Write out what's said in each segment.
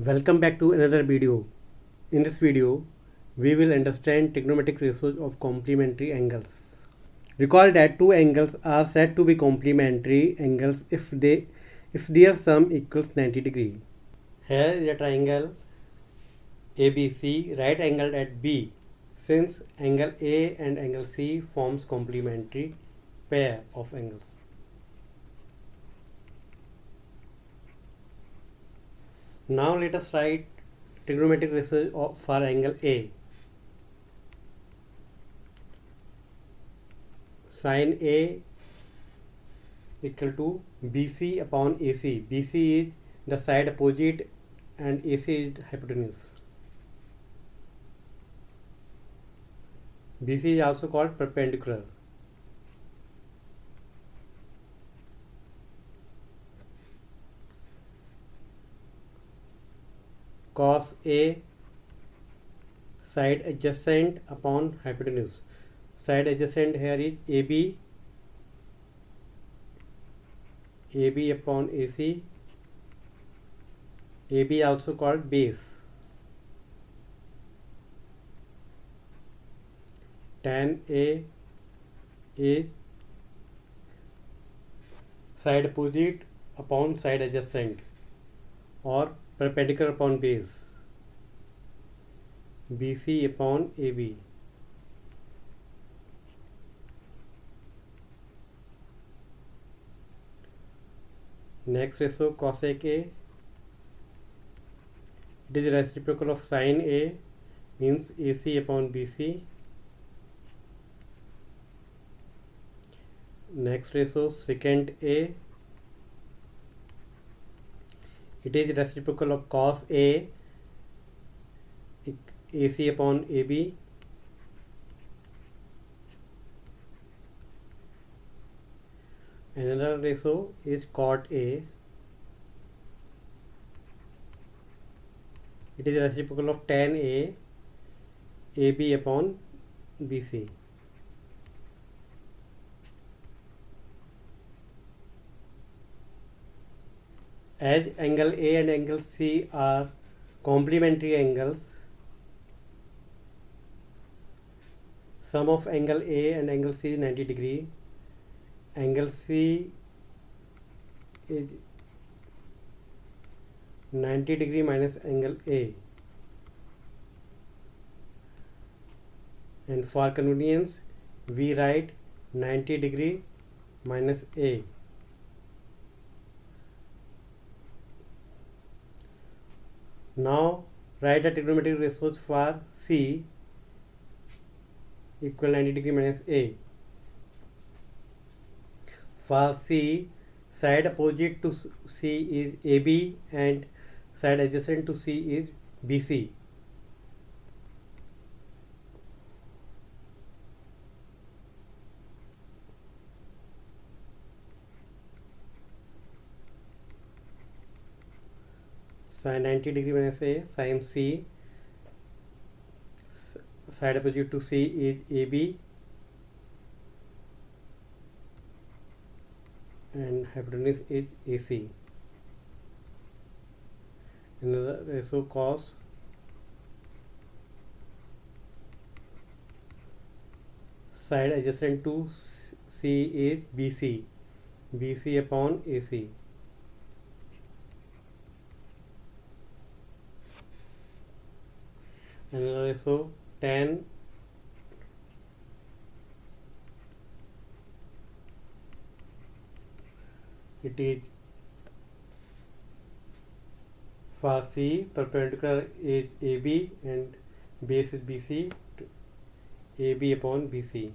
Welcome back to another video. In this video, we will understand trigonometric ratios of complementary angles. Recall that two angles are said to be complementary angles if their sum equals 90 degree. Here is a triangle ABC right angled at B. Since angle A and angle C forms complementary pair of angles. Now let us write trigonometric ratio for angle A. Sin A equal to BC upon AC. BC is the side opposite and AC is hypotenuse. BC is also called perpendicular. Cos A side adjacent upon hypotenuse. Side adjacent here is AB upon AC. AB also called base. Tan A is side opposite upon side adjacent or perpendicular upon base. BC upon AB. Next ratio cosec A. It is reciprocal of sin A, means AC upon BC. Next ratio secant A. It is reciprocal of cos A, AC upon AB. Another ratio is cot A. It is reciprocal of tan A, AB upon BC. As angle A and angle C are complementary angles, sum of angle A and angle C is 90 degree. Angle C is 90 degree minus angle A. And for convenience, we write 90 degree minus A. Now write the trigonometric ratios for C equal 90 degree minus A. For C, side opposite to C is AB and side adjacent to C is BC. Sin 90 degree minus A, sin C, side opposite to C is AB and hypotenuse is AC. Another ratio cos side adjacent to C is BC, BC upon AC. Another ratio tan it is for C perpendicular is AB and base is BC, AB upon BC.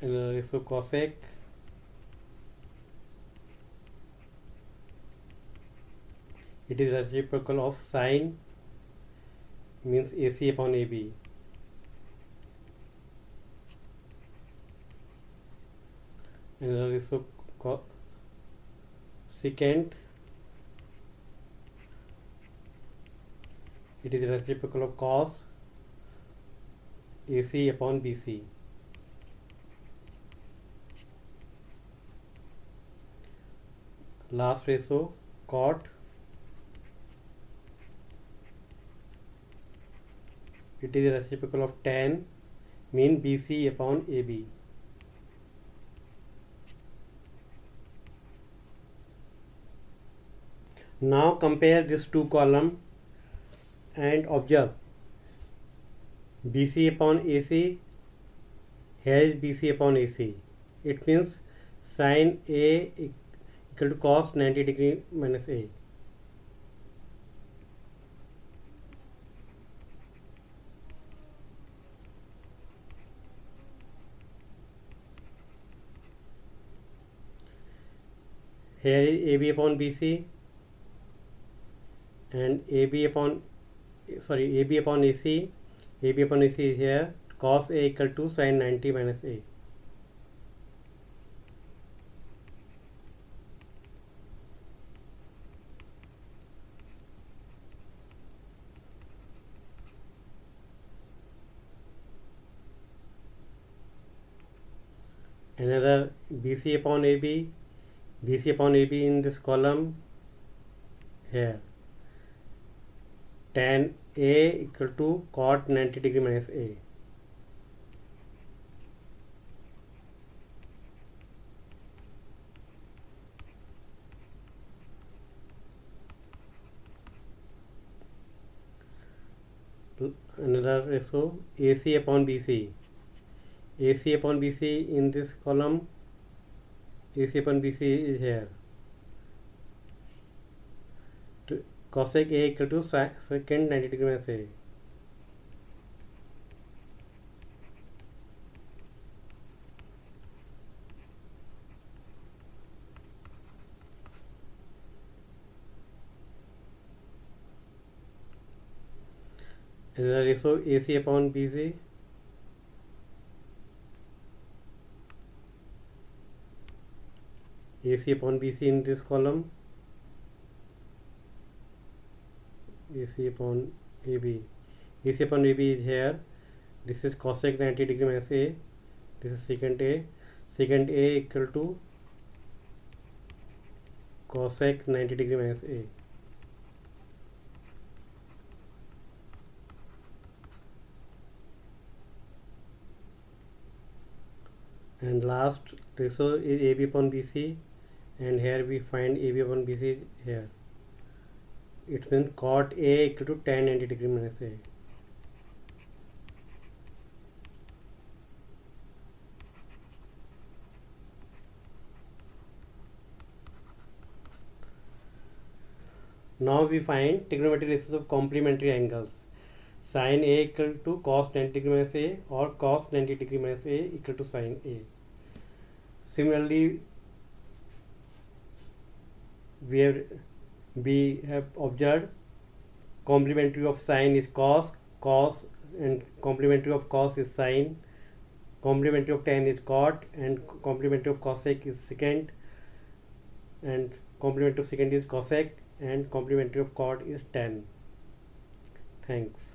Another ratio cosec it is reciprocal of sin, means AC upon AB. Another ratio secant it is reciprocal of cos AC upon BC. last ratio cot, it is a reciprocal of tan, mean BC upon AB. Now compare this two column and observe BC upon AC. Here is BC upon AC. It means sin A equal to cos 90 degree minus A. Here is AB upon BC and AB upon AC. AB upon AC is here. Cos A equal to sin 90 minus A. Another BC upon AB. BC upon AB in this column here. Tan A equal to cot 90 degree minus A. Another ratio AC upon BC. AC upon BC in this column. AC upon BC is here. Cosec A equal to secant 90 degree minus A. Another ratio AC upon BC. AC upon BC in this column. AC upon AB. AC upon AB is here. This is cosec 90 degree minus A. This is secant A. Secant A equal to cosec 90 degree minus A. And last ratio is AB upon BC, and here we find AB upon BC here. It means cot A equal to tan 90 degree minus A. Now we find trigonometric ratios of complementary angles. Sin A equal to cos 90 degree minus A, or cos 90 degree minus A equal to sin A. Similarly, we have observed complementary of sin is cos, and complementary of cos is sin, complementary of tan is cot, and complementary of cosec is secant, and complementary of secant is cosec, and complementary of cot is tan. Thanks.